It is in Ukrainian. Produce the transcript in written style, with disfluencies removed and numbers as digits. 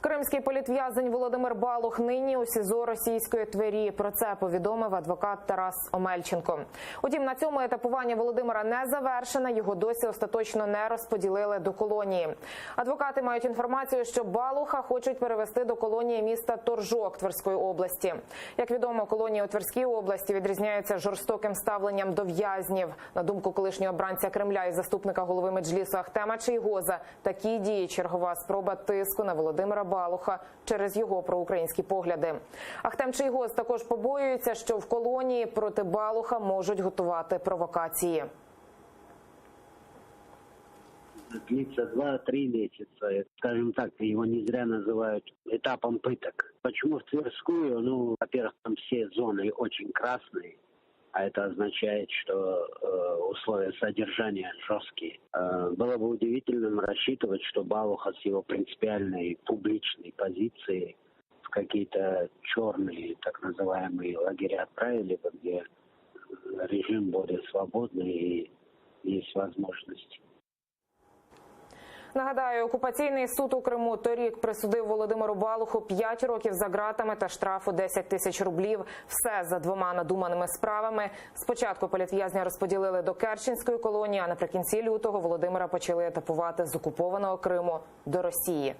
Кримський політв'язень Володимир Балух нині у СІЗО російської Твері. Про це повідомив адвокат Тарас Омельченко. Утім, на цьому етапування Володимира не завершено, його досі остаточно не розподілили до колонії. Адвокати мають інформацію, що Балуха хочуть перевести до колонії міста Торжок Тверської області. Як відомо, колонії у Тверській області відрізняються жорстоким ставленням до в'язнів. На думку колишнього обранця Кремля і заступника голови Меджлісу Ахтема Чийгоза, такі дії – чергова спроба тиску на Володимира Балуха через його проукраїнські погляди. Ахтем Чийгоз також побоюється, що в колонії проти Балуха можуть готувати провокації. Длится 2-3 месяца. Скажем так, его не зря называют этапом пыток. Почему в Тверскую? Ну, во-первых, там все зоны очень красные, а это означает, что условия содержания жесткие. Было бы удивительным рассчитывать, что Балуха с его принципиальной публичной позицией в какие-то черные, так называемые, лагеря отправили бы, где режим более свободный и есть возможность. Нагадаю, окупаційний суд у Криму торік присудив Володимиру Балуху 5 років за ґратами та штрафу 10 тисяч рублів. Все за 2 надуманими справами. Спочатку політв'язня розподілили до Керченської колонії, а наприкінці лютого Володимира почали етапувати з окупованого Криму до Росії.